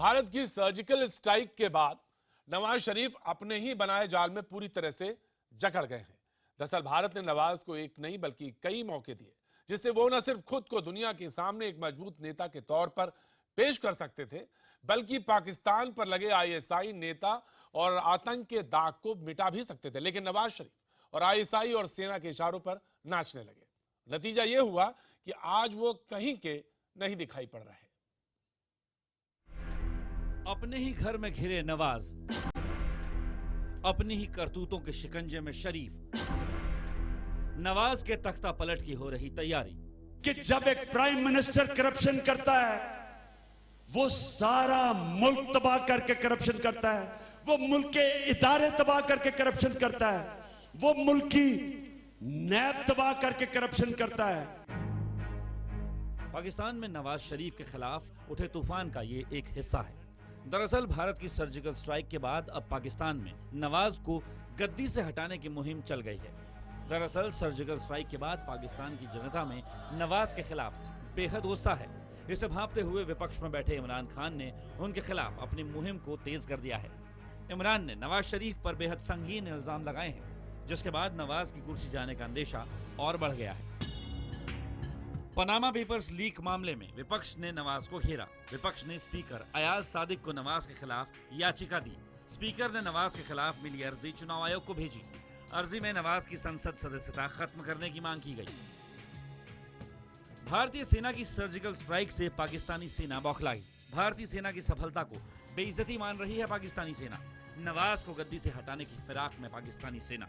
भारत की surgical strike के बाद नवाज शरीफ अपने ही बनाए जाल में पूरी तरह से जकड़ गए हैं। दरअसल भारत ने नवाज को एक नहीं बल्कि कई मौके दिए जिससे वो न सिर्फ खुद को दुनिया के सामने एक मजबूत नेता के तौर पर पेश कर सकते थे, बल्कि पाकिस्तान पर लगे आईएसआई नेता और आतंक के दाग को मिटा भी सकते थे। लेकिन नवाज शरीफ और आईएसआई और सेना के इशारों पर नाचने लगे। नतीजा यह हुआ कि आज वो कहीं के नहीं दिखाई पड़ रहे। अपने ही घर में घिरे नवाज, अपनी ही करतूतों के शिकंजे में शरीफ, नवाज के तख्ता पलट की हो रही तैयारी कि जब एक प्राइम मिनिस्टर करप्शन करता है, वो सारा मुल्क तबाह करके करप्शन करता है, वो मुल्क के इदारे तबाह करके करप्शन करता है, वो मुल्क की नैब तबाह करके करप्शन करता है। पाकिस्तान में नवाज शरीफ के खिलाफ उठे तूफान का ये एक हिस्सा है। दरअसल भारत की सर्जिकल स्ट्राइक के बाद अब पाकिस्तान में नवाज को गद्दी से हटाने की मुहिम चल गई है। दरअसल सर्जिकल स्ट्राइक के बाद पाकिस्तान की जनता में नवाज के खिलाफ बेहद गुस्सा है। इसे भांपते हुए विपक्ष में बैठे इमरान खान ने उनके खिलाफ अपनी मुहिम को तेज कर दिया है। इमरान ने नवाज शरीफ पर बेहद संगीन इल्जाम लगाए हैं, जिसके बाद नवाज की कुर्सी जाने का अंदेशा और बढ़ गया है। पनामा पेपर्स लीक मामले में विपक्ष ने नवाज को घेरा। विपक्ष ने स्पीकर अयाज सादिक को नवाज के खिलाफ याचिका दी। स्पीकर ने नवाज के खिलाफ मिली अर्जी चुनाव आयोग को भेजी। अर्जी में नवाज की संसद सदस्यता खत्म करने की मांग की गई। भारतीय सेना की सर्जिकल स्ट्राइक से पाकिस्तानी सेना बौखलाई। भारतीय सेना की सफलता को बेइज्जती मान रही है पाकिस्तानी सेना। नवाज को गद्दी से हटाने की फिराक में पाकिस्तानी सेना।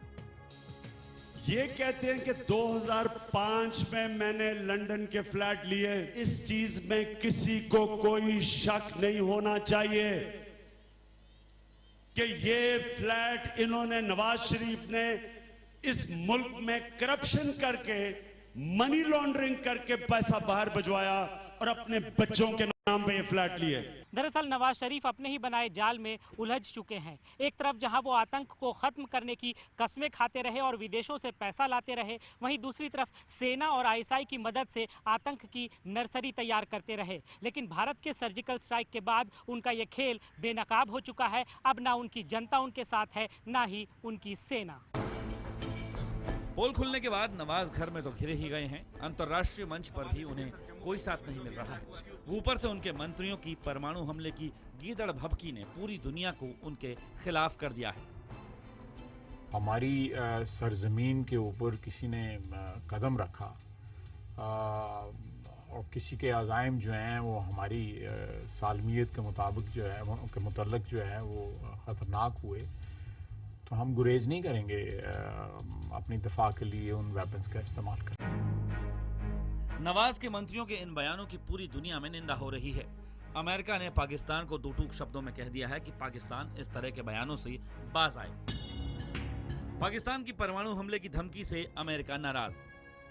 ये कहते हैं कि 2005 में मैंने लंदन के फ्लैट लिए। इस चीज में किसी को कोई शक नहीं होना चाहिए कि ये फ्लैट इन्होंने, नवाज शरीफ ने इस मुल्क में करप्शन करके, मनी लॉन्ड्रिंग करके पैसा बाहर भिजवाया और अपने बच्चों के नाम पे ये फ्लैट लिए। दरअसल नवाज शरीफ अपने ही बनाए जाल में उलझ चुके हैं। एक तरफ जहां वो आतंक को खत्म करने की कस्में खाते रहे और विदेशों से पैसा लाते रहे, वहीं दूसरी तरफ सेना और आईएसआई की मदद से आतंक की नर्सरी तैयार करते रहे। लेकिन भारत के सर्जिकल स्ट्राइक के बाद उनका ये खेल बेनकाब हो चुका है। अब ना उनकी जनता उनके साथ है, ना ही उनकी सेना। पोल खुलने के बाद नवाज घर में तो घिरे ही गए हैं। अंतर्राष्ट्रीय मंच पर भी उन्हें कोई साथ नहीं मिल रहा है। ऊपर से उनके मंत्रियों की परमाणु हमले की गीदड़ भभकी ने पूरी दुनिया को उनके खिलाफ कर दिया है। हमारी सरजमीन के ऊपर किसी ने कदम रखा और किसी के अज़ाइम जो हैं वो हमारी सालमियत के मुताबिक जो है, उनके मुतल्लक जो है वो ख़तरनाक हुए, तो हम गुरेज नहीं करेंगे अपनी दफा के लिए उन वेपन्स का इस्तेमाल करें। नवाज के मंत्रियों के इन बयानों की पूरी दुनिया में निंदा हो रही है। अमेरिका ने पाकिस्तान को दो टूक शब्दों में कह दिया है कि पाकिस्तान इस तरह के बयानों से बाज आए। पाकिस्तान की परमाणु हमले की धमकी से अमेरिका नाराज।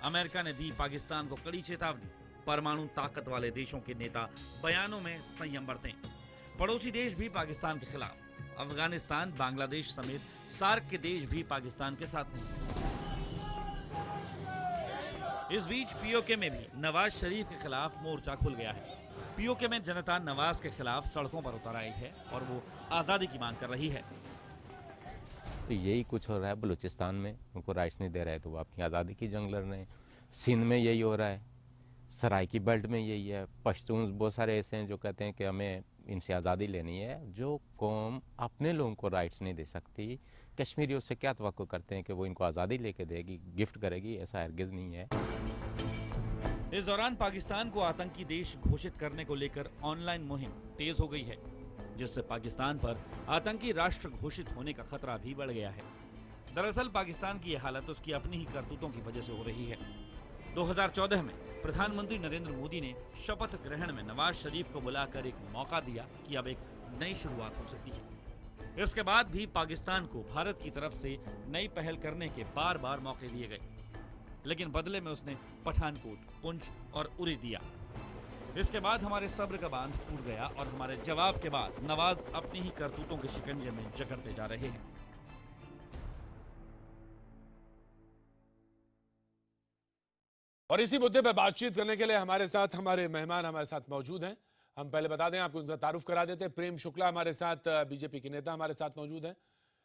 अमेरिका ने दी पाकिस्तान को कड़ी चेतावनी। परमाणु ताकत वाले देशों के नेता बयानों में संयम बरतें। पड़ोसी देश भी पाकिस्तान के खिलाफ। अफगानिस्तान, बांग्लादेश समेत सार्क के देश भी पाकिस्तान के साथ नहीं। इस बीच पीओके में भी नवाज शरीफ के खिलाफ मोर्चा खुल गया है। पीओके में जनता नवाज के खिलाफ सड़कों पर उतर आई है और वो आजादी की मांग कर रही है। तो यही कुछ हो रहा है बलूचिस्तान में, उनको राइट्स नहीं दे रहे तो वो अपनी आज़ादी की जंग लड़ रहे हैं। सिंध में यही हो रहा है, सराइकी बेल्ट में यही है। पश्तून बहुत सारे ऐसे हैं जो कहते हैं कि हमें इनसे आज़ादी लेनी है। जो कौम अपने लोगों को राइट्स नहीं दे सकती, कश्मीरियों से क्या तवक्को करते हैं कि वो इनको आज़ादी लेके देगी, गिफ्ट करेगी? ऐसा हरगिज़ नहीं है। इस दौरान पाकिस्तान को आतंकी देश घोषित करने को लेकर ऑनलाइन मुहिम तेज हो गई है, जिससे पाकिस्तान पर आतंकी राष्ट्र घोषित होने का खतरा भी बढ़ गया है। दरअसल पाकिस्तान की यह हालत उसकी अपनी ही करतूतों की वजह से हो रही है। 2014 में प्रधानमंत्री नरेंद्र मोदी ने शपथ ग्रहण में नवाज शरीफ को बुलाकर एक मौका दिया कि अब एक नई शुरुआत हो सकती है। इसके बाद भी पाकिस्तान को भारत की तरफ से नई पहल करने के बार बार मौके दिए गए, लेकिन बदले में उसने पठानकोट, पुंछ और उरी दिया। इसके बाद हमारे सब्र का बांध टूट गया और हमारे जवाब के बाद नवाज अपनी ही करतूतों के शिकंजे में जकड़ते जा रहे हैं। और इसी मुद्दे पर बातचीत करने के लिए हमारे मेहमान हमारे साथ मौजूद हैं। हम पहले बता दें आपको, उनका तारुफ करा देते हैं। प्रेम शुक्ला हमारे साथ, बीजेपी के नेता हमारे साथ मौजूद हैं।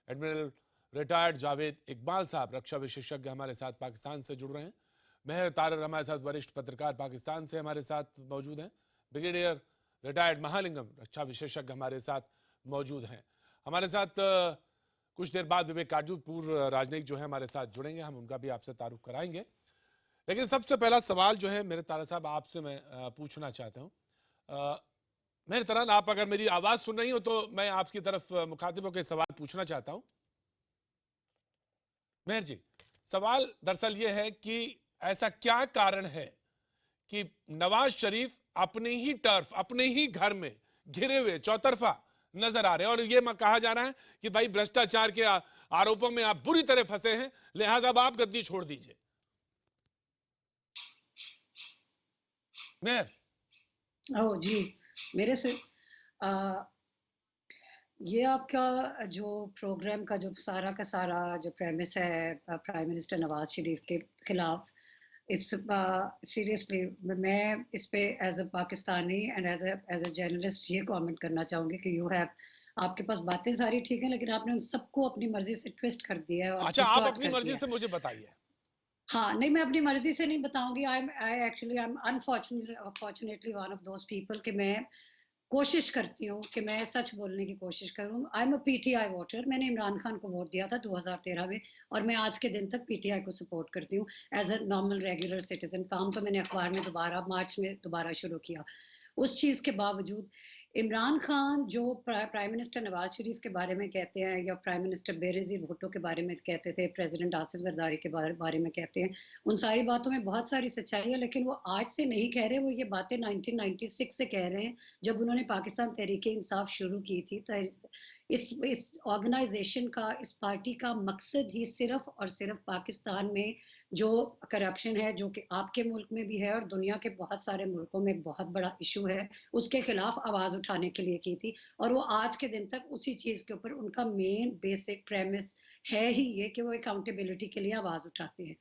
एडमिरल रिटायर्ड जावेद इकबाल साहब, रक्षा विशेषज्ञ हमारे साथ पाकिस्तान से जुड़ रहे हैं। मेहर तारर हमारे साथ, वरिष्ठ पत्रकार पाकिस्तान से हमारे साथ मौजूद हैं। ब्रिगेडियर रिटायर्ड महालिंगम, रक्षा विशेषज्ञ हमारे साथ मौजूद हैं। हमारे साथ कुछ देर बाद विवेक काजू, पूर्व राजनयिक जो है हमारे साथ जुड़ेंगे, हम उनका भी आपसे तारुफ कराएंगे। लेकिन सबसे पहला सवाल जो है मेरे तारा साहब आपसे मैं पूछना चाहता हूँ। मेरे तरह आप अगर मेरी आवाज सुन रही हो तो मैं आपकी तरफ मुखातिबों के सवाल पूछना चाहता हूँ। मेहर जी, सवाल दरअसल ये है कि ऐसा क्या कारण है कि नवाज शरीफ अपने ही टर्फ, अपने ही घर में घिरे हुए चौतरफा नजर आ रहे हैं, और ये कहा जा रहा है कि भाई भ्रष्टाचार के आरोपों में आप बुरी तरह फंसे हैं, लिहाजा अब आप गद्दी छोड़ दीजिए। मेहर। ओह जी, मेरे से ये आपका जो प्रोग्राम का जो सारा का सारा जो प्रेमिस है प्राइम मिनिस्टर नवाज शरीफ के खिलाफ, इस सीरियसली मैं इस पे as a Pakistani and as a journalist ये कमेंट करना चाहूँगी कि यू हैव, आपके पास बातें सारी ठीक हैं, लेकिन आपने उन सबको अपनी मर्जी से ट्विस्ट कर दिया है और अच्छा, आप डिस्टॉर्ट अपनी कर मर्जी दिया से है। मुझे बताइए। हाँ, नहीं, मैं अपनी मर्जी से नहीं बताऊंगी। I actually I am unfortunately one of those people कि मैं कोशिश करती हूँ कि मैं सच बोलने की कोशिश करूँ। आई एम अ पीटीआई वोटर। मैंने इमरान खान को वोट दिया था 2013 में, और मैं आज के दिन तक पीटीआई को सपोर्ट करती हूँ as a normal regular citizen. काम तो मैंने अखबार में दोबारा मार्च में दोबारा शुरू किया। उस चीज़ के बावजूद इमरान खान जो प्राइम मिनिस्टर नवाज शरीफ के बारे में कहते हैं, या प्राइम मिनिस्टर बेनज़ीर भुट्टो के बारे में कहते थे, प्रेसिडेंट आसिफ जरदारी के बारे में कहते हैं, उन सारी बातों में बहुत सारी सच्चाई है, लेकिन वो आज से नहीं कह रहे। वो ये बातें 1996 से कह रहे हैं, जब उन्होंने पाकिस्तान तहरीक इंसाफ शुरू की थी। इस ऑर्गेनाइजेशन का, इस पार्टी का मकसद ही सिर्फ और सिर्फ पाकिस्तान में जो करप्शन है, जो कि आपके मुल्क में भी है और दुनिया के बहुत सारे मुल्कों में एक बहुत बड़ा इशू है, उसके खिलाफ आवाज़ उठाने के लिए की थी। और वो आज के दिन तक उसी चीज़ के ऊपर उनका मेन बेसिक प्रेमिस है ही ये कि वो अकाउंटेबिलिटी के लिए आवाज़ उठाते हैं।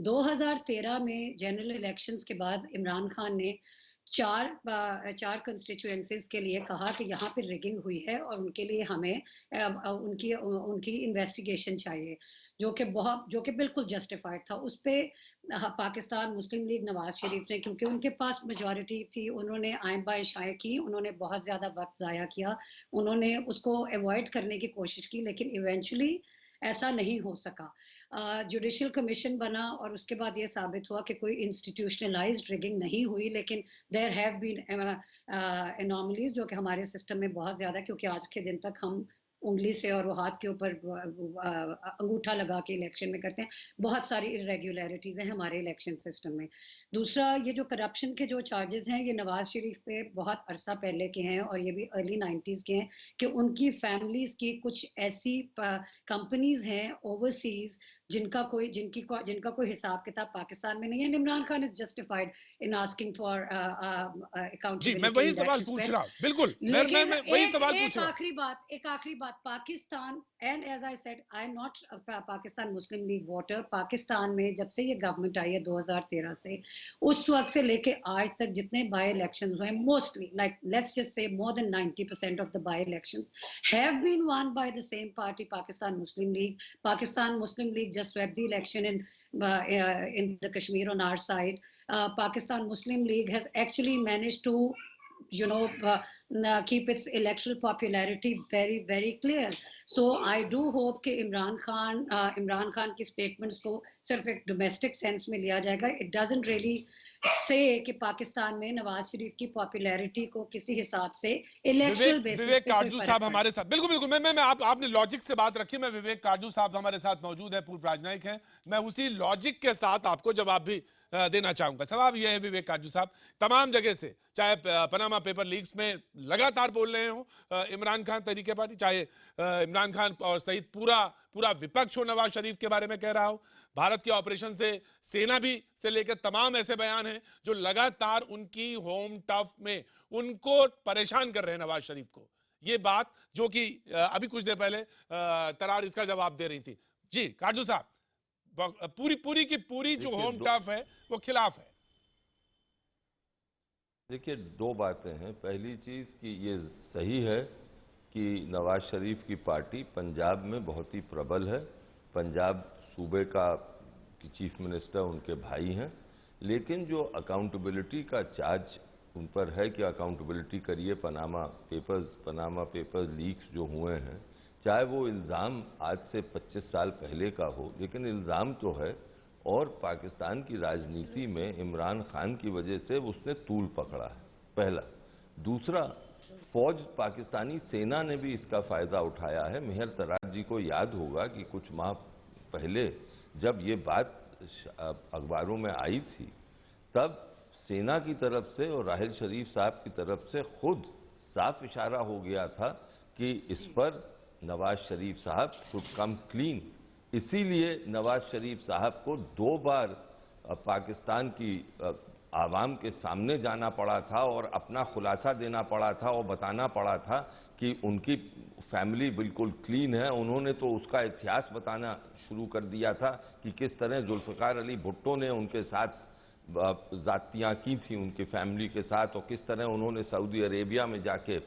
2013 में जनरल इलेक्शंस के बाद इमरान खान ने चार कंस्टिट्यूएंसीज के लिए कहा कि यहाँ पे रिगिंग हुई है और उनके लिए हमें उनकी इन्वेस्टिगेशन चाहिए, जो कि बिल्कुल जस्टिफाइड था। उस पे पाकिस्तान मुस्लिम लीग नवाज शरीफ ने, क्योंकि उनके पास मेजॉरिटी थी, उन्होंने आएं बाएं शाएं की, उन्होंने बहुत ज़्यादा वक्त ज़ाया किया, उन्होंने उसको अवॉइड करने की कोशिश की, लेकिन इवेंचुअली ऐसा नहीं हो सका। जुडिशल कमीशन बना और उसके बाद ये साबित हुआ कि कोई इंस्टीट्यूशनलाइज्ड रिगिंग नहीं हुई, लेकिन देयर हैव बीन एनॉमलीज जो कि हमारे सिस्टम में बहुत ज़्यादा, क्योंकि आज के दिन तक हम उंगली से और वो हाथ के ऊपर अंगूठा लगा के इलेक्शन में करते हैं। बहुत सारी इरेगुलरिटीज़ हैं हमारे इलेक्शन सिस्टम में। दूसरा, ये जो करप्शन के जो चार्जेस हैं, ये नवाज शरीफ पे बहुत अरसा पहले के हैं और ये भी अर्ली 90s के हैं, कि उनकी फैमिलीज़ की कुछ ऐसी कंपनीज़ हैं ओवरसीज़ जिनका कोई हिसाब किताब पाकिस्तान में नहीं है। Imran Khan is justified in asking for जी, मैं अकाउंटेबिलिटी वही इन दैट सवाल पूछ रिस्पेक्ट। रहा हूँ, बिल्कुल लेकिन मैं वही सवाल पूछ एक रहा हूँ। आखिरी बात, Pakistan, and as I said, I am not Pakistan Muslim League voter. Pakistan में जब से ये गवर्नमेंट आई है 2013 से, उस वक्त से लेके आज तक जितने बाई इलेक्शंस हुए, mostly like let's just say more than 90% of the by elections have been won by the same party, Pakistan Muslim League. Pakistan Muslim League just swept the election in the Kashmir on our side. Pakistan Muslim League has actually managed to keep its electoral popularity very very clear. So I do hope कि इमरान खान की statements को सिर्फ एक domestic sense में लिया जाएगा. It doesn't really say कि पाकिस्तान में नवाज शरीफ की पॉपुलैरिटी को किसी हिसाब से इलेक्शनल बेसिस विवेक पे कोई काजू फर्क साहब पड़ता हमारे साथ, बिल्कुल मैं आपने लॉजिक से बात रखी। मैं विवेक काजू साहब हमारे साथ मौजूद है, पूर्व राजनयिक हैं, मैं उसी लॉजिक के साथ आपको जवाब भी देना चाहूंगा। सवाल यह है विवेक काजू साहब, तमाम जगह से, चाहे पनामा पेपर लीक्स में लगातार बोल रहे हो इमरान खान तरीके पर, चाहे इमरान खान और सहित पूरा विपक्ष हो नवाज शरीफ के बारे में कह रहा हो, भारत के ऑपरेशन से सेना भी से लेकर तमाम ऐसे बयान हैं जो लगातार उनकी होम टर्फ में उनको परेशान कर रहे हैं नवाज शरीफ को। ये बात जो कि अभी कुछ देर पहले तरार इसका जवाब दे रही थी। जी काजू साहब, पूरी की पूरी जो होम टर्फ है वो खिलाफ है। देखिए, दो बातें हैं। पहली चीज़ कि ये सही है कि नवाज शरीफ की पार्टी पंजाब में बहुत ही प्रबल है। पंजाब सूबे का चीफ मिनिस्टर उनके भाई हैं, लेकिन जो अकाउंटेबिलिटी का चार्ज उन पर है कि अकाउंटेबिलिटी करिए, पनामा पेपर्स लीक्स जो हुए हैं, चाहे वो इल्ज़ाम आज से 25 साल पहले का हो, लेकिन इल्ज़ाम तो है। और पाकिस्तान की राजनीति में इमरान खान की वजह से उसने तूल पकड़ा है, पहला। दूसरा, फौज, पाकिस्तानी सेना ने भी इसका फ़ायदा उठाया है। मेहर तरार जी को याद होगा कि कुछ माह पहले जब ये बात अखबारों में आई थी, तब सेना की तरफ से और राहिल शरीफ साहब की तरफ से खुद साफ इशारा हो गया था कि इस पर नवाज शरीफ साहब शुड कम क्लीन। इसीलिए नवाज शरीफ साहब को 2 बार पाकिस्तान की आवाम के सामने जाना पड़ा था और अपना खुलासा देना पड़ा था और बताना पड़ा था कि उनकी फैमिली बिल्कुल क्लीन है। उन्होंने तो उसका इतिहास बताना शुरू कर दिया था कि किस तरह जुल्फ़िकार अली भुट्टो ने उनके साथ ज़ातियाँ की थी, उनकी फैमिली के साथ, और किस तरह उन्होंने सऊदी अरेबिया में जाके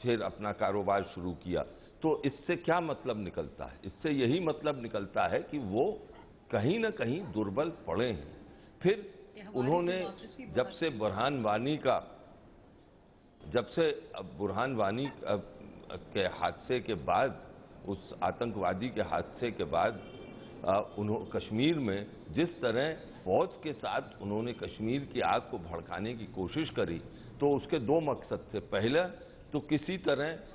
फिर अपना कारोबार शुरू किया। तो इससे क्या मतलब निकलता है? इससे यही मतलब निकलता है कि वो कहीं ना कहीं दुर्बल पड़े हैं। फिर उन्होंने जब से बुरहान वानी के हादसे के बाद, उस आतंकवादी के हादसे के बाद, उन्होंने कश्मीर में जिस तरह फौज के साथ उन्होंने कश्मीर की आग को भड़काने की कोशिश करी, तो उसके 2 मकसद थे। पहला तो किसी तरह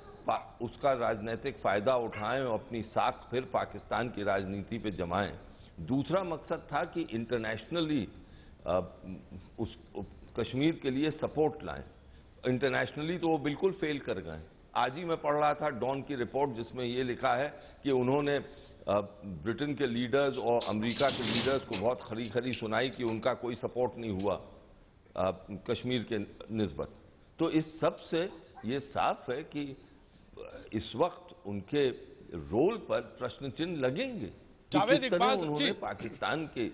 उसका राजनीतिक फ़ायदा उठाएं और अपनी साख फिर पाकिस्तान की राजनीति पे जमाएं। दूसरा मकसद था कि इंटरनेशनली उस कश्मीर के लिए सपोर्ट लाएं। इंटरनेशनली तो वो बिल्कुल फेल कर गए। आज ही मैं पढ़ रहा था डॉन की रिपोर्ट, जिसमें ये लिखा है कि उन्होंने ब्रिटेन के लीडर्स और अमेरिका के लीडर्स को बहुत खरी सुनाई कि उनका कोई सपोर्ट नहीं हुआ कश्मीर के निस्बत। तो इस सब से ये साफ है कि इस वक्त उनके रोल पर प्रश्न चिन्ह लगेंगे। जावेद इकबाल जी, पाकिस्तान के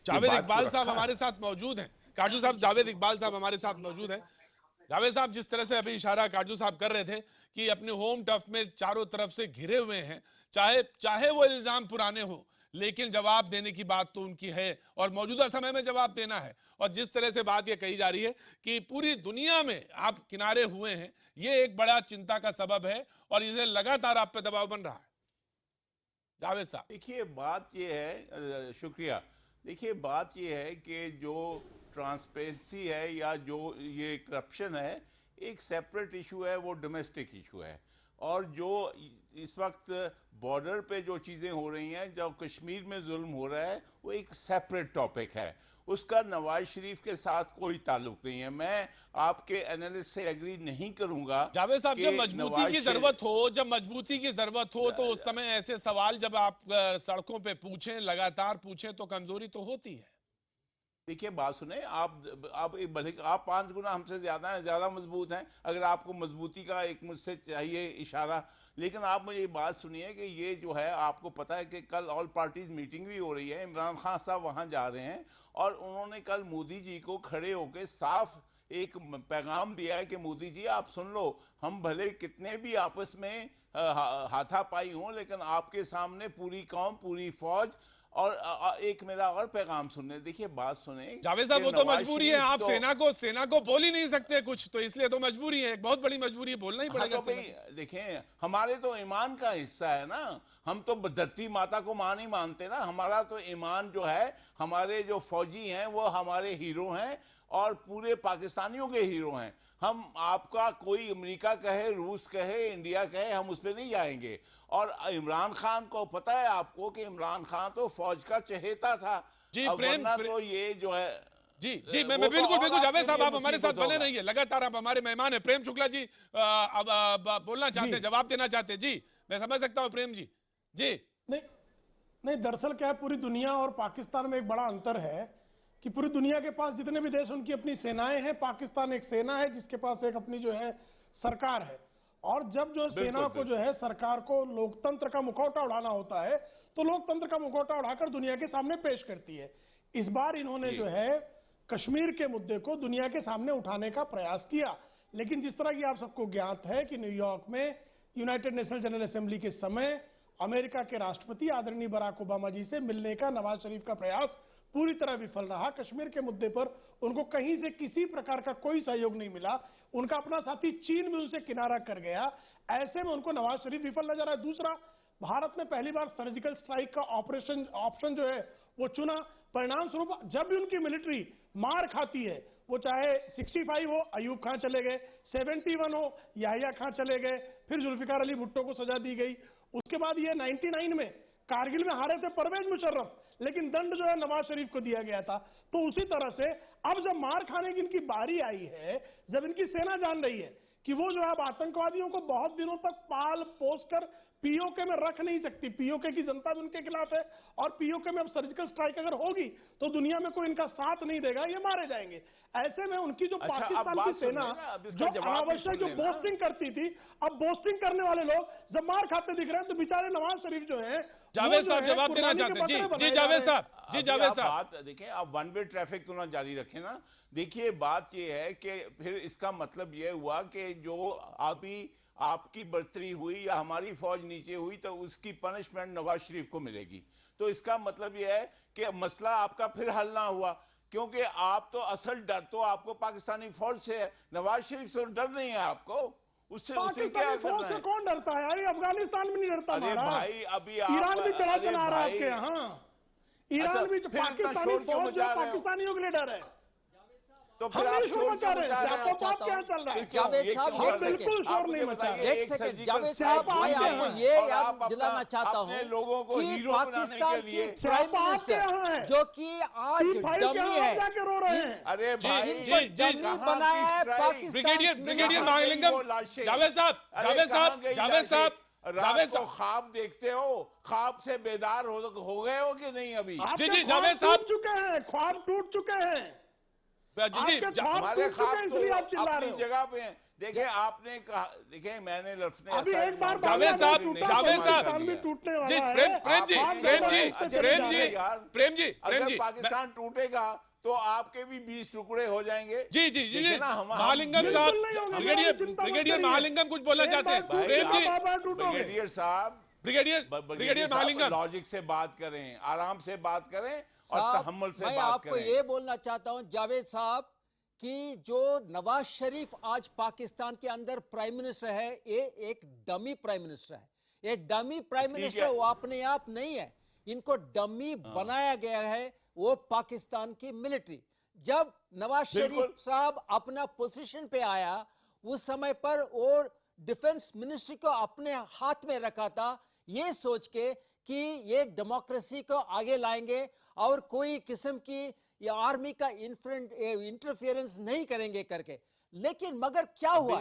जावेद इकबाल साहब हमारे साथ मौजूद हैं। काजू साहब, जावेद इकबाल साहब हमारे साथ मौजूद हैं। जावेद साहब, जिस तरह से अभी इशारा काजू साहब कर रहे थे कि अपने होम टर्फ में चारों तरफ से घिरे हुए हैं, चाहे वो इल्जाम पुराने हो, लेकिन जवाब देने की बात तो उनकी है और मौजूदा समय में जवाब देना है। और जिस तरह से बात ये कही जा रही है कि पूरी दुनिया में आप किनारे हुए हैं, ये एक बड़ा चिंता का सबब है और इसे लगातार आप पे दबाव बन रहा है। जावेद साहब, देखिए बात ये है, शुक्रिया। देखिए बात ये है कि जो ट्रांसपेरेंसी है या जो ये करप्शन है, एक सेपरेट इशू है, वो डोमेस्टिक इशू है। और जो इस वक्त बॉर्डर पे जो चीज़ें हो रही हैं, जो कश्मीर में जुल्म हो रहा है, वो एक सेपरेट टॉपिक है। उसका नवाज शरीफ के साथ कोई ताल्लुक नहीं है। मैं आपके एनालिस्ट से एग्री नहीं करूंगा। जावेद साहब, जब मजबूती की जरूरत हो तो उस समय ऐसे सवाल जब आप सड़कों पे पूछें, लगातार पूछें, तो कमजोरी तो होती है। देखिए बात सुने, आप 5 गुना हमसे ज़्यादा मजबूत हैं। अगर आपको मजबूती का एक मुझसे चाहिए इशारा, लेकिन आप मुझे बात सुनिए कि ये जो है, आपको पता है कि कल ऑल पार्टीज मीटिंग भी हो रही है। इमरान खान साहब वहाँ जा रहे हैं और उन्होंने कल मोदी जी को खड़े होकर साफ एक पैगाम दिया है कि मोदी जी आप सुन लो, हम भले कितने भी आपस में हाथापाई हों, लेकिन आपके सामने पूरी कौम, पूरी फौज। और एक मेरा और पैगाम सुनने, देखिए बात सुने जावेद साहब, वो तो मजबूरी है। आप सेना को बोल ही नहीं सकते कुछ, तो इसलिए तो मजबूरी है, एक बहुत बड़ी मजबूरी है, बोलना ही पड़ेगा। तो भाई देखें, हमारे तो ईमान का हिस्सा है ना, हम तो धरती माता को मां नहीं मानते ना। हमारा तो ईमान जो है, हमारे जो फौजी हैं वो हमारे हीरो हैं और पूरे पाकिस्तानियों के हीरो हैं। हम आपका कोई अमेरिका कहे, रूस कहे, इंडिया कहे, हम उस पर नहीं जाएंगे। और इमरान खान को पता है आपको कि इमरान खान तो फौज का चहेता था जी। तो ये जो है जी मैं बिल्कुल जावेद साहब, आप हमारे साथ बने रहिए, लगातार आप हमारे मेहमान हैं। प्रेम शुक्ला जी अब बोलना चाहते हैं, जवाब देना चाहते हैं। जी मैं समझ सकता हूँ प्रेम जी। जी नहीं, दरअसल क्या है, पूरी दुनिया और पाकिस्तान में एक बड़ा अंतर है कि पूरी दुनिया के पास जितने भी देश, उनकी अपनी सेनाएं हैं। पाकिस्तान एक सेना है जिसके पास एक अपनी जो है सरकार है। और जब जो सेना को जो है, सरकार को लोकतंत्र का मुखौटा उड़ाना होता है, तो लोकतंत्र का मुखौटा उड़ाकर दुनिया के सामने पेश करती है। इस बार इन्होंने जो है कश्मीर के मुद्दे को दुनिया के सामने उठाने का प्रयास किया। लेकिन जिस तरह की आप सबको ज्ञात है कि न्यूयॉर्क में यूनाइटेड नेशनल जनरल असेंबली के समय अमेरिका के राष्ट्रपति आदरणीय बराक ओबामा जी से मिलने का नवाज शरीफ का प्रयास पूरी तरह विफल रहा। कश्मीर के मुद्दे पर उनको कहीं से किसी प्रकार का कोई सहयोग नहीं मिला। उनका अपना साथी चीन भी उनसे किनारा कर गया। ऐसे में उनको नवाज शरीफ विफल नजर आया। दूसरा, भारत ने पहली बार सर्जिकल स्ट्राइक का ऑप्शन जो है वो चुना। परिणाम स्वरूप जब भी उनकी मिलिट्री मार खाती है, वो चाहे 65 हो अयूब खान चले गए, 71 हो याहिया खान चले गए, फिर जुल्फिकार अली भुट्टो को सजा दी गई। उसके बाद ये 99 में कारगिल में हारे थे परवेज मुशर्रफ, लेकिन दंड जो है नवाज शरीफ को दिया गया था। तो उसी तरह से अब जब मार खाने की इनकी बारी आई है, जब इनकी सेना जान रही है कि वो जो है अब आतंकवादियों को बहुत दिनों तक पाल पोस कर पीओके में रख नहीं सकती, पीओके की जनता भी उनके खिलाफ है, और पीओके में अब सर्जिकल स्ट्राइक अगर होगी तो दुनिया में कोई इनका साथ नहीं देगा, ये मारे जाएंगे। ऐसे में उनकी जो पाकिस्तान की सेना जो अनावश्यक जो बोस्टिंग करती थी, अब बोस्टिंग करने वाले लोग जब मार खाते दिख रहे हैं तो बेचारे नवाज शरीफ जो है जावेद साहब जवाब देना चाहते हैं। जी जावेद साहब, जी जावेद साहब। बात देखिए, आप वन वे ट्रैफिक तो ना जारी रखें ना। देखिए बात ये है कि फिर इसका मतलब ये हुआ कि जो आपकी बढ़तरी हुई या हमारी फौज नीचे हुई तो उसकी पनिशमेंट नवाज शरीफ को मिलेगी। तो इसका मतलब यह है कि मसला आपका फिर हल ना हुआ, क्योंकि आप तो असल डर तो आपको पाकिस्तानी फौज से है, नवाज शरीफ से डर नहीं है आपको। उससे क्या करना है? कौन डरता है यार? अफगानिस्तान में नहीं डरता। अरे भाई अभी ईरान भी चला चला रहा है आपके यहाँ। ईरान भी पाकिस्तानी फौज पाकिस्तानियों के लिए डर है। तो फिर आप शोर क्यों मचा रहे हैं? क्या चल रहा है? जावेद साहब बिल्कुल शोर नहीं मचा रहे। एक सेकंड जावेद साहब, मैं आपको ये याद दिलाना चाहता हूँ लोगों को कि पाकिस्तान के प्राइम मिनिस्टर जो कि आज डमी है, अरे भाई डमी बनाया है पाकिस्तान। ब्रिगेडियर महालिंगम, जावेद साहब रात को ख्वाब देखते हो, ख्वाब से बेदार हो गए हो कि नहीं? अभी जी जावेद साहब चुके हैं, ख्वाब टूट चुके हैं। हमारे ख्वाब तो अपनी जगह पे हैं। देखिए आपने कहा, देखिए मैंने लफ्ज़ ने जावेद साहब जी प्रेम जी अगर पाकिस्तान टूटेगा तो आपके भी 20 टुकड़े हो जाएंगे। जी महालिंगम साहब, ब्रिगेडियर महालिंगम कुछ बोलना चाहते हैं। प्रेम जी, ब्रिगेडियर साहब, ब्रिगेडियर महालिंगम, लॉजिक से बात करें, आराम से बात करें और तहम्मुल से बात करें। मैं आपको ये बोलना चाहता हूं जावेद साहब कि जो नवाज शरीफ आज पाकिस्तान के अंदर प्राइम मिनिस्टर है, ये एक डमी प्राइम मिनिस्टर है। ये डमी प्राइम मिनिस्टर वो अपने आप नहीं है, इनको डमी बनाया गया है वो पाकिस्तान की मिलिट्री। जब नवाज शरीफ साहब अपना पोजीशन पे आया उस समय पर वो डिफेंस मिनिस्ट्री को अपने हाथ में रखा था, ये सोच के कि ये डेमोक्रेसी को आगे लाएंगे और कोई किस्म की ये आर्मी का इंटरफेरेंस नहीं करेंगे करके। लेकिन मगर क्या हुआ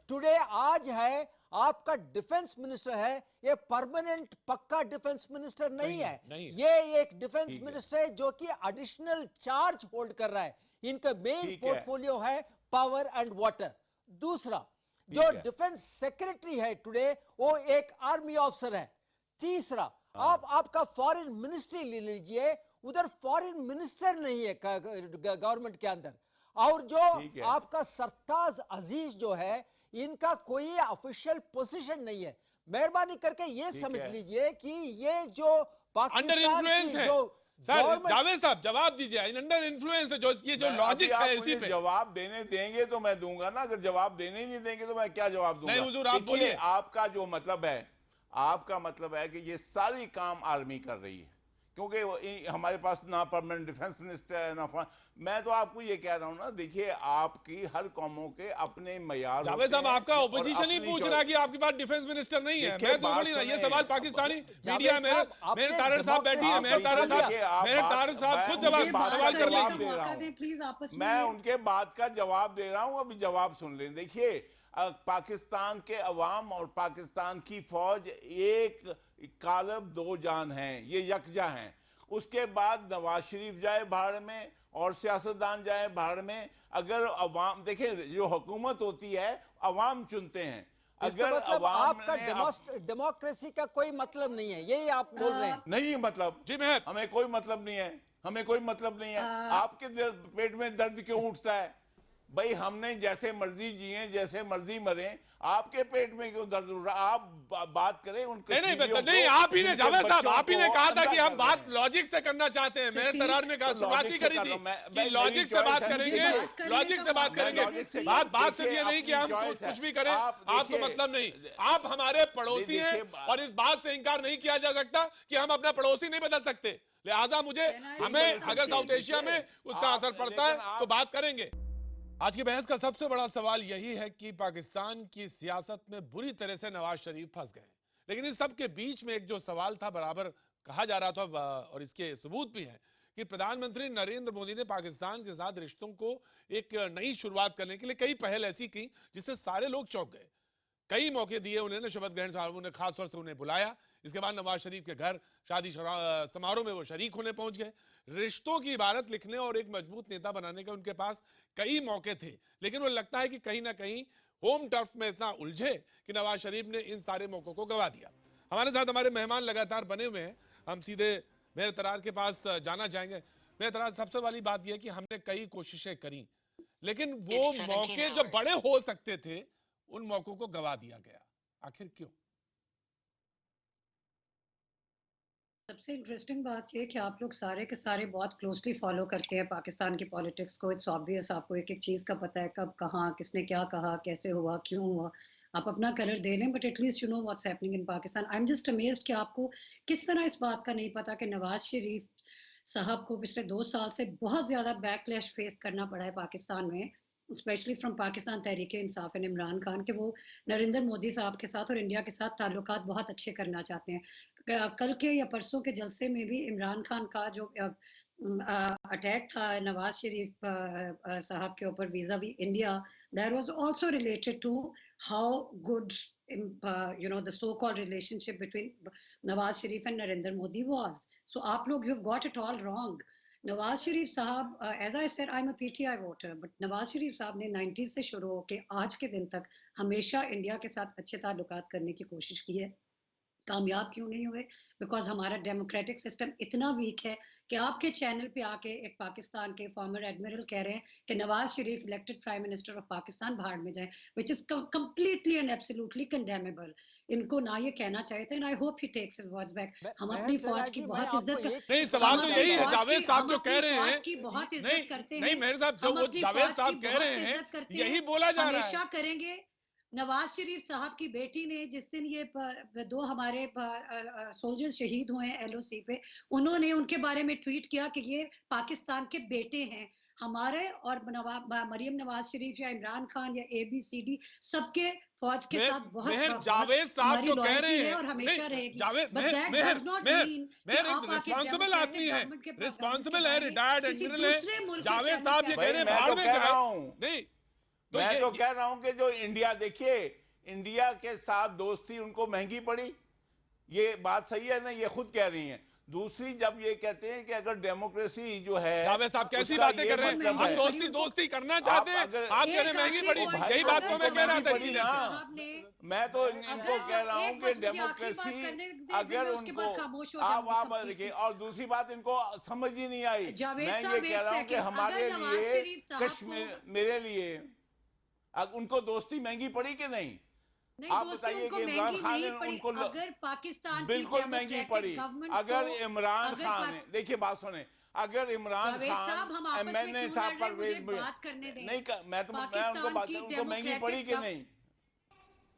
टुडे, आज है आपका डिफेंस मिनिस्टर है, ये परमानेंट पक्का डिफेंस मिनिस्टर नहीं है। ये एक डिफेंस मिनिस्टर है जो कि एडिशनल चार्ज होल्ड कर रहा है। इनका मेन पोर्टफोलियो है पावर एंड वाटर। दूसरा जो डिफेंस सेक्रेटरी है टुडे वो एक आर्मी ऑफिसर है। तीसरा आप आपका फॉरेन मिनिस्ट्री ले लीजिए, उधर फॉरेन मिनिस्टर नहीं है गवर्नमेंट के अंदर। और जो आपका सरताज अजीज जो है, इनका कोई ऑफिशियल पोजीशन नहीं है। मेहरबानी करके ये समझ लीजिए कि ये जो पाकिस्तान की जो सर जावेद साहब जवाब दीजिए, अंडर इन्फ्लुएंस है जो ये जो लॉजिक है इसी पे जवाब देने देंगे तो मैं दूंगा ना, अगर जवाब देने ही नहीं देंगे तो मैं क्या जवाब दूंगा? नहीं हुजूर आप बोलिए। आपका जो मतलब है, आपका मतलब है कि ये सारी काम आर्मी कर रही है, क्योंकि हमारे पास ना परमानेंट डिफेंस मिनिस्टर है ना। मैं तो आपको ये कह रहा हूं ना, देखिए आपकी हर कौमों के अपने मयार। जावेद साहब आपका ऑपोजिशन ही पूछ रहा कि आपके पास डिफेंस मिनिस्टर नहीं है। मैं तो बोली ना, ये सवाल पाकिस्तानी मीडिया में मेरे तारड़ साहब बैठी है, मेरे तारड़ साहब खुद सवाल कर लें। मैं उनके बात का जवाब दे रहा हूं, अभी जवाब सुन लें। देखिए पाकिस्तान के अवाम और पाकिस्तान की फौज एक कालब दो जान हैं, ये यकजा हैं। उसके बाद नवाज शरीफ जाए भाड़ में और सियासतदान जाए भाड़ में। अगर अवाम, देखिए जो हुकूमत होती है अवाम चुनते हैं। अगर मतलब आपका डेमोक्रेसी का कोई मतलब नहीं है, यही आप बोल रहे हैं? नहीं मतलब जी हमें कोई मतलब नहीं है। हमें कोई मतलब नहीं है। आपके पेट में दर्द क्यों उठता है? भाई हमने जैसे मर्जी जिए, जैसे मर्जी मरे, आपके पेट में क्यों दर्द उठ रहा? आप बात करें उनके नहीं, आप ही ने जावेद साहब, आप ही ने कहा था कि हम बात लॉजिक से करना चाहते हैं। मेरे तरार ने कहा, शुरुआत ही करी थी कि लॉजिक से बात करेंगे, लॉजिक से बात करेंगे। बात सिर्फ ये नहीं कि हम कुछ भी करें, आपको मतलब नहीं। आप हमारे पड़ोसी हैं और इस बात से इंकार नहीं किया जा सकता कि हम अपना पड़ोसी नहीं बदल सकते। लिहाजा हमें अगर साउथ एशिया में उसका असर पड़ता है तो बात करेंगे। आज की बहस का सबसे बड़ा सवाल यही है कि पाकिस्तान की सियासत में बुरी तरह से नवाज शरीफ फंस गए। लेकिन इस सब के बीच में एक जो सवाल था, बराबर कहा जा रहा था और इसके सबूत भी हैं कि प्रधानमंत्री नरेंद्र मोदी ने पाकिस्तान के साथ रिश्तों को एक नई शुरुआत करने के लिए कई पहल ऐसी की जिससे सारे लोग चौंक गए। कई मौके दिए उन्हें, शपथ ग्रहण समारोह ने खासतौर से उन्हें बुलाया। इसके बाद नवाज शरीफ के घर शादी समारोह में वो शरीक होने पहुंच गए। रिश्तों की इबारत लिखने और एक मजबूत नेता बनाने के उनके पास कई मौके थे, लेकिन वो लगता है कि कहीं ना कहीं होम टर्फ में ऐसा उलझे कि नवाज शरीफ ने इन सारे मौकों को गवा दिया। हमारे साथ हमारे मेहमान लगातार बने हुए हैं। हम सीधे मेरे तरार के पास जाना चाहेंगे। मेरे तरार, सबसे वाली बात यह कि हमने कई कोशिशें करी, लेकिन वो मौके जो बड़े हो सकते थे उन मौकों को गवा दिया गया। आखिर क्यों? सबसे इंटरेस्टिंग बात यह कि आप लोग सारे के सारे बहुत क्लोजली फॉलो करते हैं पाकिस्तान की पॉलिटिक्स को। इट्स ऑब्वियस, आपको एक एक चीज़ का पता है, कब कहाँ किसने क्या कहा, कैसे हुआ, क्यों हुआ। आप अपना कलर दे लें, but at least you know what's happening in Pakistan. I am just amazed कि आपको किस तरह इस बात का नहीं पता कि नवाज शरीफ साहब को पिछले 2 साल से बहुत ज़्यादा बैकलैश फेस करना पड़ा है पाकिस्तान में, specially from Pakistan Tehreek Insaf and Imran Khan, के वो नरेंद्र मोदी साहब के साथ और इंडिया के साथ ताल्लुकात बहुत अच्छे करना चाहते हैं। कल के या परसों के जलसे में भी इमरान खान का जो अटैक था नवाज शरीफ साहब के ऊपर vis-a-vis India, that was also related to how good the so-called relationship between Nawaz Sharif and Narendra Modi was. So आप लोग you've got it all wrong. Nawaz Sharif साहब, as I said, I am a PTI voter, but Nawaz Sharif साहब ने 90s से शुरू होकर आज के दिन तक हमेशा इंडिया के साथ अच्छे ताल्लुकात करने की कोशिश की है। कामयाब क्यों नहीं हुए? बिकॉज हमारा डेमोक्रेटिक सिस्टम इतना वीक है कि आपके चैनल पे आके एक पाकिस्तान के फॉर्मर एडमिरल कह रहे हैं कि Nawaz Sharif elected prime minister of Pakistan भाड़ में जाए, which is completely and absolutely condemnable. इनको ना ये कहना चाहिए था, and I hope he takes his words back. हम अपनी फौज की बहुत इज्जत करते हैं। नहीं, सवाल तो यही है, जावेद साहब जो कह रहे हैं की बहुत इज्जत करते हैं। नहीं मेरे साहब, जो जावेद साहब कह रहे हैं यही बोला जा रहा है, हमेशा करेंगे। नवाज शरीफ साहब की बेटी ने जिस दिन ये 2 हमारे सोल्जर्स शहीद हुए हैं LOC पे, उन्होंने उनके बारे में ट्वीट किया कि ये पाकिस्तान के बेटे हैं हमारे, और मरियम नवाज शरीफ या इमरान खान या ABCD सबके फौज के साथ बहुत जावेद साहब जो कह रहे हैं और हमेशा रहेगी। रिस्पॉन्सिबल आदमी है, रिस्पॉन्सिबल है, रिटायर्ड एडमिरल है। जावेद साहब ये कह रहे हैं भाड़ में जाए। नहीं, मैं तो कह रहा हूं कि जो इंडिया, देखिए इंडिया के साथ दोस्ती उनको महंगी पड़ी, ये बात सही है ना, ये खुद कह रही हैं। दूसरी, जब ये कहते हैं कि अगर डेमोक्रेसी जो है, जावेद साहब कैसी बातें कर रहे हैं? हम दोस्ती करना चाहते हैं, आप कह रहे महंगी पड़ी। यही बात को मैं कह रहा था। मैं तो इनको कह रहा हूं कि डेमोक्रेसी अगर उनको आप देखिए, और दूसरी बात इनको समझ ही नहीं आई। मैं ये कह रहा हूं कि हमारे लिए कश्मीर, मेरे लिए उनको दोस्ती महंगी पड़ी कि नहीं? आप बताइए कि इमरान खान ने उनको अगर पाकिस्तान बिल्कुल महंगी पड़ी। अगर इमरान खान, देखिए बात सुने, अगर इमरान खान मैंने था परवेज नहीं, मैं उनको बात करूं, उनको महंगी पड़ी कि नहीं?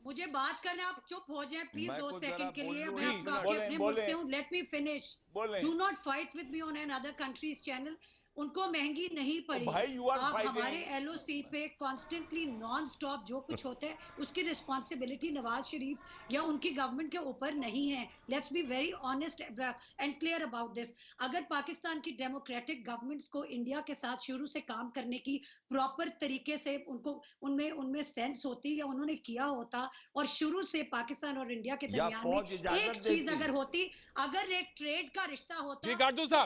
मुझे बात करना, आप चुप हो जाए प्लीज 2 सेकंड के लिए। मैं आपको अपने मुल्क से हूं, let me finish. Do not fight with me on an other countries channel. उनको महंगी नहीं पड़ी। आप हमारे LOC पे कॉन्स्टेंटली नॉन स्टॉप जो कुछ होता है उसकी रिस्पॉन्सिबिलिटी नवाज शरीफ या उनकी गवर्नमेंट के ऊपर नहीं है। Let's be very honest and clear about this. अगर पाकिस्तान की डेमोक्रेटिक गवर्नमेंट्स को इंडिया के साथ शुरू से काम करने की प्रॉपर तरीके से उनको उनमें सेंस होती या उन्होंने किया होता, और शुरू से पाकिस्तान और इंडिया के दरमियान में एक चीज अगर होती, अगर एक ट्रेड का रिश्ता होता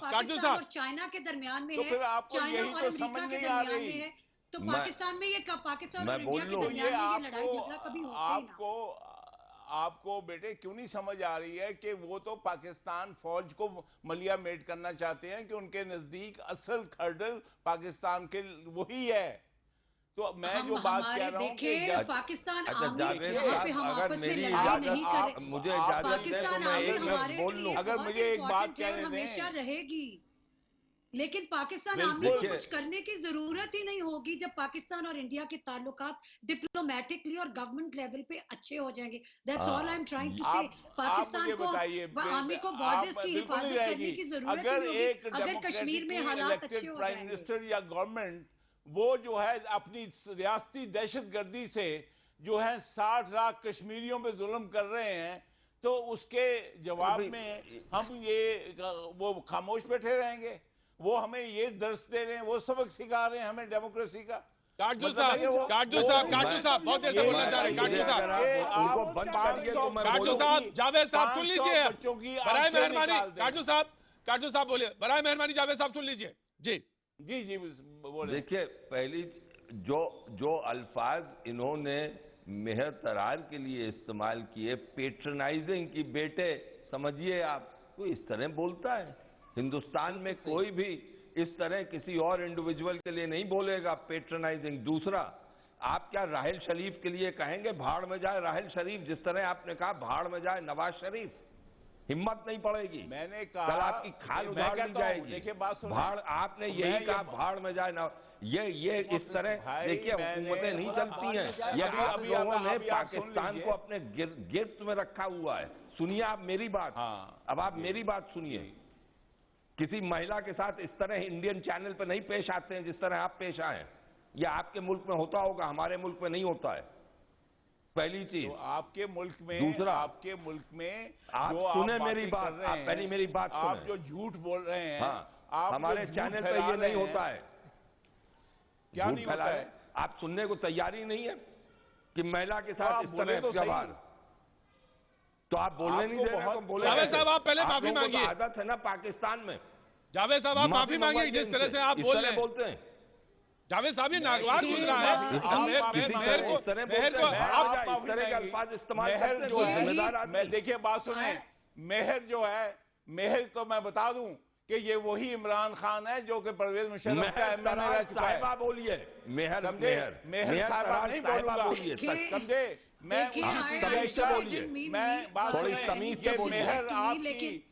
पाकिस्तान और चाइना के दरमियान में, तो फिर आपको यही तो समझ नहीं आ रही है, तो पाकिस्तान में ये पाकिस्तान और इंडिया के दरमियान में ये लड़ाई झगड़ा कभी होता ही ना। आपको बेटे क्यों नहीं समझ आ रही है कि वो तो पाकिस्तान फौज को मलिया मेट करना चाहते हैं कि उनके नजदीक असल खर्डल पाकिस्तान के वही है। तो मैं जो बात कह रहा हूँ कि पाकिस्तान अच्छा, आर्मी जावेद यहाँ साहब, पे हम अगर आपस में मेरी लड़ाई इजाजत नहीं कर मुझे इजाजत दें तो पाकिस्तान मैं आर्मी एक मिनट हमारे बोल लिए लूं। अगर बहुत मुझे एक बात important है और कहने दें। हमेशा रहेगी, लेकिन पाकिस्तान बिल्कुल। आर्मी को देखिए- कुछ करने की जरूरत ही नहीं होगी जब पाकिस्तान और इंडिया के ताल्लुकात डिप्लोमेटिकली और गवर्नमेंट लेवल पे अच्छे हो जाएंगे। That's all I am trying to say. आप पाकिस्तान मुझे को बताइए, आर्मी को आप बॉर्डर्स की बिल्कुल नहीं हिफाजत करने रहेगी। की जरूरत ही अगर नहीं होगी एक अगर कश्मीर में हालात अच्छे इलेक्टेड हो प्राइम जाएंगे। मिनिस्टर या गवर्नमेंट वो जो है अपनी रियासती दहशतगर्दी से जो है 60 लाख कश्मीरियों पे जुल्म कर रहे हैं, तो उसके जवाब में हम ये वो खामोश बैठे रहेंगे? वो हमें ये दर्स दे रहे हैं, वो सबक सिखा रहे हैं हमें डेमोक्रेसी का। काटजू मतलब है वो- साहब, काटजू साहब, काटजू साहब बहुत देर से बोलना चाह रहे हैं। काटजू साहब, उनको बंद करिए तो मैं काटजू बोलूं। साहब, जावेद साहब सुन 500 लीजिए। बच्चों की बराए आंखें मेहरबानी, निकाल दें। काटजू साहब बोलिए। बराए मेहरबानी जावेद साहब सुन लीजिए। जी जी जी बोले। देखिए, पहली जो अल्फाज इन्होंने मेहर तरार के लिए इस्तेमाल किए, पेट्रनाइजिंग की, बेटे समझिए आप, कोई इस तरह बोलता है? हिंदुस्तान में कोई भी इस तरह किसी और इंडिविजुअल के लिए नहीं बोलेगा, पेट्रनाइजिंग। दूसरा, आप क्या राहिल शरीफ के लिए कहेंगे भाड़ में जाए राहिल शरीफ, जिस तरह आपने कहा भाड़ में जाए नवाज शरीफ? हिम्मत नहीं पड़ेगी। मैंने कहा कल आपकी खाल मैं उधार दी कहता हूं, जाएगी। देखिए बात सुनिए। भाड़, आपने मैं यही कहा ये- भाड़ में जाए ना, ये इस तरह भाई, देखिए, मैंने- हुकूमतें नहीं चलती हैं। ये अभी- आप अभी लोगों ने अभी आप सुन पाकिस्तान लीजिए। को अपने गिरफ्त में रखा हुआ है। सुनिए आप मेरी बात। हाँ, अब आप मेरी बात सुनिए। किसी महिला के साथ इस तरह इंडियन चैनल पे नहीं पेश आते हैं जिस तरह आप पेश आए। यह आपके मुल्क में होता होगा, हमारे मुल्क में नहीं होता है। पहली चीज। तो आपके मुल्क में, दूसरा, आपके मुल्क में आप जो सुने आप मेरी बातें बात, कर रहे आप पहली हैं, मेरी बात आप सुने। जो झूठ बोल रहे हैं, हाँ, आप हमारे जो झूठ चैनल पे फैला ये नहीं रहे होता हैं, है। क्या झूठ नहीं होता फैला है? रहे? आप सुनने को तैयारी नहीं है कि महिला के तो साथ आप इस बोले तरह तो का सही। व्यवहार? तो आप बोलने नहीं आपको दे रहे, बहुत- तो बोले जावेद कैसे? साहब, आप पहले आप माफी लोगों को तो मांगिए। आदत है ना पाकिस्तान में। जावेद साहब आप माफी मांगिए मंगवाइए जिस तरह से इनसे। आप इस बोल तरह रहे हैं। बोलते हैं। जावेद साहब ये नागवार देखिए, गुजरा है। आप- मेहर आप- मेहर इस तरह मेहर को बोलते हैं, मेहर को भाड़ आप जाए, इस तरह के अल्फाज इस्तेमाल करते मेहर हैं, जो कोई है, जिम्मेदार आदमी। मैं देखिए बात सुने, मेहर जो है, मेहर को मैं बता दूं कि ये वही इमरान खान है जो कि परवेज मुशर्रफ का एमएनए रह चुका है। साहिबा बोलिए, मेहर समझे? मेहर साहिबा नहीं बोलूंगा। बोलिए, सच। समझे? मैं देखिए, आप I- तमीज से I बोलिए। didn't mean मैं बात थोड़ी सुने, तमीज से ये बोलिए। मेहर to me, आपकी लेकिन-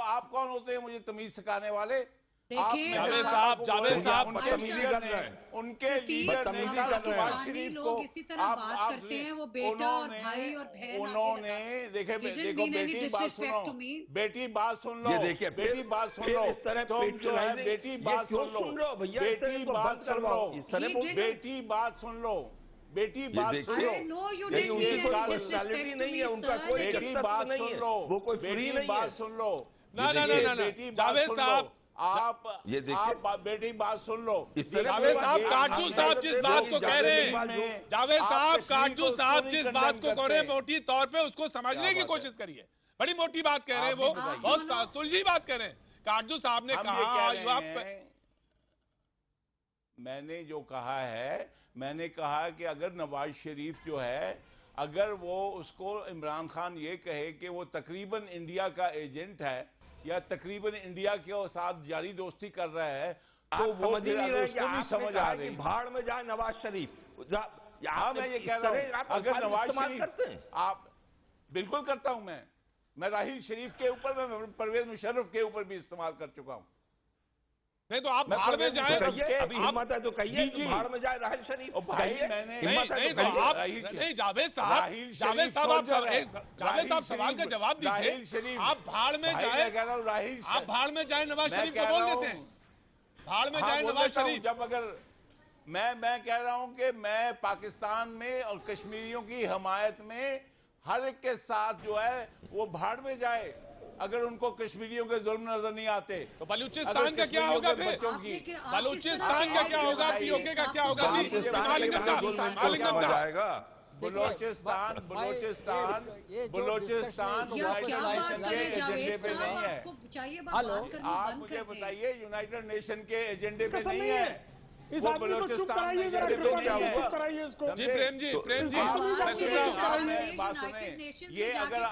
आप कौन होते हैं मुझे तमीज सिखाने वाले? देखिए, मेहर जावेद साहब साहब, को जावेद बोले, साहब, उनके बदतमीजी लीडर कर ने- रहे हैं। उनके क्योंकि लीडर ने बदतमीजी कहा कर रहे हैं। नवाज पाकिस्तानी शरीफ लोग को इसी तरह बात करते हैं, वो बेटा और भाई और बहन उन्होंने आगे देखे Didn't देखो mean any बेटी बात disrespect सुनो, to me. बेटी बात सुन लो, ये देखिए, बेटी बात सुन लो, इस तरह तुम जो है patronizing- बेटी ये बात क्यों सुन लो, सुन रहे हो भैया? इस तरह बेटी इनको बात बंद सुन लो, करवाओ। इस तरह He बोल- didn't- बेटी बात सुन लो, बेटी बात देखिए, सुन लो। I know you नहीं, didn't उनकी mean कोई any पर्सनालिटी disrespect to नहीं me, है, उनका sir, कोई लेकिन- बेटी तत्व बात नहीं सुन है, लो, वो कोई फ्री बेटी नहीं बात है। सुन लो, ना ना ना ये ना बेटी बात जावेद सुन साहब, लो, आप ये देखिए। आप बेटी बात सुन लो। इस तरह जावेद बोल- साहब, ये- काटजू ये- साहब जिस बात को कह रहे जावेद हैं, साहब, जावेद आप साहब, कश्मीर काटजू को साहब क्यों जिस नहीं बात को condemn कह रहे हैं करते? मोटी तौर पे उसको समझने की बात कोशिश करिए। बड़ी मोटी बात कह रहे हैं आप वो, भी बताइए। बहुत सुलझी बात कह रहे हैं। काटजू साहब ने हम ये कहा कह you have- रहे हैं, मैंने जो कहा है, मैंने कहा कि अगर नवाज शरीफ जो है, अगर वो उसको इमरान खान ये कहे कि वो तकरीबन इंडिया का एजेंट है या तकरीबन इंडिया के साथ जारी दोस्ती कर रहा है, तो आप वो समझ ही फिर नहीं अगर रहे उसको कि नहीं आपने समझ कहा आ कि रही। भाड़ में जाए नवाज शरीफ। हाँ, मैं ये कह रहा हूँ, अगर नवाज करते हैं। शरीफ, आप बिल्कुल करता हूं मैं राहिल शरीफ के ऊपर, मैं परवेज मुशर्रफ के ऊपर भी इस्तेमाल कर चुका हूं। नहीं तो आप मैं भाड़ में परवेज जाए मुशर्रफ कहिए, के- अभी हिम्मत है तो कहिए जी, कि जी। भाड़ में जाए राहिल शरीफ। ओ भाई, कहिए, मैंने- नहीं हिम्मत है नहीं तो तो कहिए। आप राहिल नहीं जावेद साहब, राहिल जावेद शरीफ साहब आप सोल्जर है। जावेद साहब सवाल का शरीफ- जवाब राहिल दीजिए। शरीफ, आप भाड़ में भाई, जाए, मैं कह रहा हूं राहिल आप भाड़ में जाए नवाज मैं शरीफ कह को बोल रहा देते हूं- हैं। भाड़ में हाँ, जाए बोल नवाज देता हूं, शरीफ। जब अगर मैं कह रहा हूं कि मैं पाकिस्तान में और कश्मीरियों की हमायत में हर एक के साथ जो है वो भाड़ में जाए, अगर उनको कश्मीरियों के जुल्म नजर नहीं आते। तो बलूचिस्तान का क्या होगा फिर? बलूचिस्तान का क्या होगा? पीओके का क्या होगा? जी मालिंगम साहब, मालिंगम साहब, जाएगा। बलूचिस्तान यूनाइटेड नेशन के एजेंडे पे नहीं है। चाहिए हेलो, बात करनी आप बंद मुझे कर दें। बताइए, यूनाइटेड नेशन के एजेंडे पे नहीं है। इस वो आदमी को चुप बलूचिस्तान कराइए में जरा, ये कृपा नहीं करके है। चुप कराइए इसको। जी प्रेम जी, प्रेम जी, आदमी को मैं सुन रहा हूं। बात सुने, ये अगर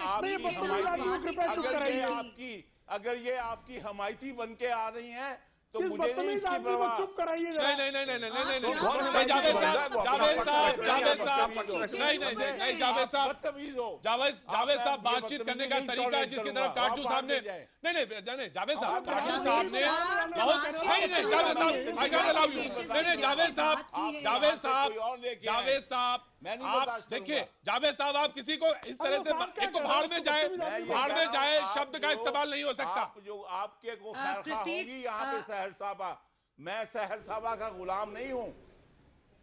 आपकी अगर ये आपकी हमायती बन के आ रही हैं तो इस मुझे नहीं बदतमीज इसकी आदमी को परवाह। चुप कराइए जरा। नहीं नहीं नहीं नहीं नहीं नहीं आप नहीं क्या नहीं, जावेद बात साहब, कर जावेद साहब, जावेद साहब, पीछे नहीं नहीं नहीं नहीं, जावेद साहब, बदतमीज हो। जावेद साहब ये बातचीत करने का बदतमीजी तरीका है नहीं जिसकी tolerate तरफ काटजू करूंगा। साहब ने आप जाए। नहीं जावेद साहब, आप काटजू जावेद साहब ने साहब, बहुत नवाज नहीं नहीं शरीफ जावेद साहब, ने I got allow you, patient नहीं नहीं की जावेद साहब, बात की है। जावेद साहब, कोई और लेके आए। जावेद साहब, मैं नहीं आप बर्दाश्त देखिए करूंगा। जावेद साहब, आप किसी को इस तरह से साहब क्या एक तो कर भाड़ रहे में हैं? जाए, मैं ये भाड़ कह में रहा जाए हूं, शब्द का आप इस्तेमाल नहीं हो सकता। आप जो आपके को खैरखा प्रतीक, होगी यहाँ पे सहर साहबा, मैं सहर साहबा का गुलाम नहीं हूँ,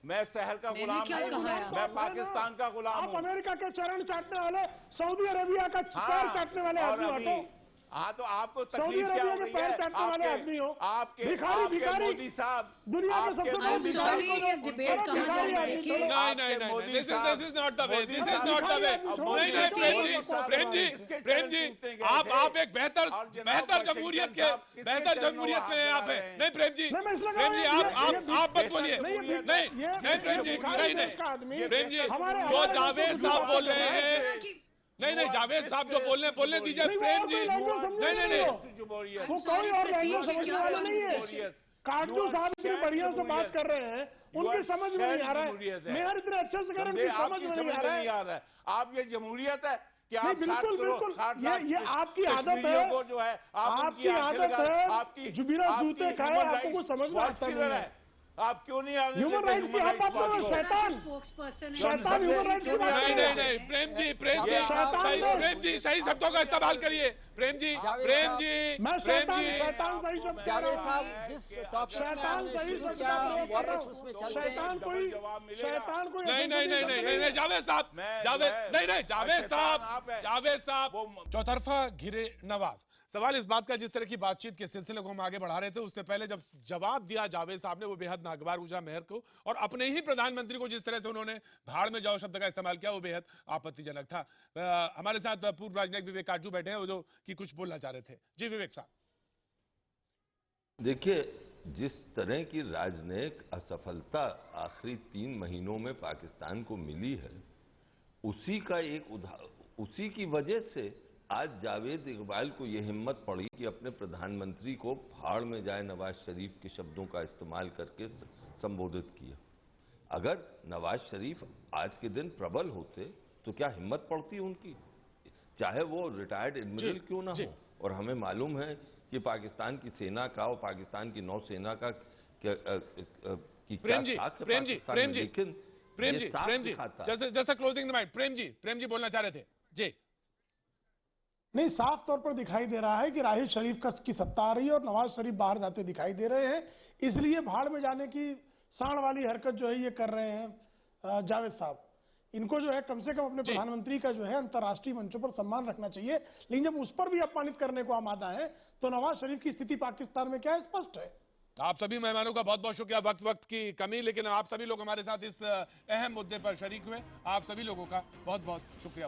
मैं शहर का मैंने गुलाम क्या नहीं कहा है? हूँ, मैं पाकिस्तान का गुलाम आप हूँ। अमेरिका के चरण चाटने वाले, सऊदी अरेबिया का पैर चाटने वाले और आदमी अभी हटो। हाँ तो आपको सऊदी तकलीफ क्या अरेबिया हो के रही पैर है? चाटने वाले आदमी हो। आपके भिखारी, आपके भिखारी। मोदी साहब, दुनिया के आपके सबसे बड़े मोदी भिखारी साहब, ये डिबेट कहाँ जा रही है? देखिए, नहीं नहीं नहीं नहीं, this is not the way, this is not the way। नहीं नहीं प्रेम जी, प्रेम जी, आप एक बेहतर जमहूरियत में हैं आप हैं। नहीं प्रेम जी, प्रेम जी आप मत बोलिए, नहीं प्रेम जी, नहीं प्रेम जी, जो जावेद साहब बोल रहे हैं, नहीं जावेद साहब जो बोलने दीजिए प्रेम जी, नहीं वो कोई और लैंग्वेज समझने वाले नहीं है। काटजू साहब भी बढ़िया से बात कर रहे हैं, उनकी समझ में नहीं आ रहा है। मेहर इतने अच्छे से कह रहे हैं, उनकी समझ में नहीं आ रहा है। आप ये जमहूरियत है कि आप बिल्कुल बिल्कुल, ये आपकी आदत है, को जो है आपकी आदत है, आपकी जो बिना जूते खाए आपको कुछ समझ में आता नहीं है। आप क्यों नहीं आने ह्यूमन राइट्स की आप बात करो, शैतान स्पोक्सपर्सन शैतान ह्यूमन राइट्स की बात कर रहे हैं। नहीं प्रेम जी सही शब्दों का इस्तेमाल करिए। प्रेम जी मैं शैतान सही शब्द कह रहा जावेद हूं। साहब जिस टॉपिक शैतान में सही शुरू शब्द किया का प्रयोग कर रहा वापस हूं। उसमें चलते हैं। शैतान कोई नहीं जावेद साहब, जावेद साहब चौतरफा घिरे नवाज। सवाल इस बात का, जिस तरह की बातचीत के सिलसिले को हम आगे बढ़ा रहे थे, उससे पहले जब जवाब दिया जावेद साहब ने वो बेहद नागवार गुजरा मेहर को, और अपने ही प्रधानमंत्री को जिस तरह से उन्होंने भाड़ में जाओ शब्द का इस्तेमाल किया, वो बेहद आपत्तिजनक था। हमारे साथ पूर्व राजनयिक विवेक काटजू बैठे हैं, वो जो कि कुछ बोलना चाह रहे थे। जी विवेक साहब। देखिए, जिस तरह की राजनयिक असफलता आखिरी 3 महीनों में पाकिस्तान को मिली है, उसी की वजह से आज जावेद इकबाल को यह हिम्मत पड़ी कि अपने प्रधानमंत्री को भाड़ में जाए नवाज शरीफ के शब्दों का इस्तेमाल करके संबोधित किया। अगर नवाज शरीफ आज के दिन प्रबल होते तो क्या हिम्मत पड़ती उनकी, चाहे वो रिटायर्ड एडमिरल क्यों ना हो। और हमें मालूम है कि पाकिस्तान की सेना का और पाकिस्तान की नौसेना का प्रेम जी जैसा क्लोजिंग रिमार्क, प्रेम जी बोलना चाह रहे थे। जी नहीं, साफ तौर पर दिखाई दे रहा है कि राहिल शरीफ की सत्ता आ रही है और नवाज शरीफ बाहर जाते दिखाई दे रहे हैं, इसलिए भाड़ में जाने की सांड वाली हरकत जो है ये कर रहे हैं जावेद साहब। इनको जो है कम से कम अपने प्रधानमंत्री का जो है अंतर्राष्ट्रीय मंचों पर सम्मान रखना चाहिए, लेकिन जब उस पर भी अपमानित करने को आमादा है तो नवाज शरीफ की स्थिति पाकिस्तान में क्या है, स्पष्ट है। आप सभी मेहमानों का बहुत बहुत शुक्रिया। वक्त की कमी, लेकिन आप सभी लोग हमारे साथ इस अहम मुद्दे पर शरीक हुए, आप सभी लोगों का बहुत बहुत शुक्रिया।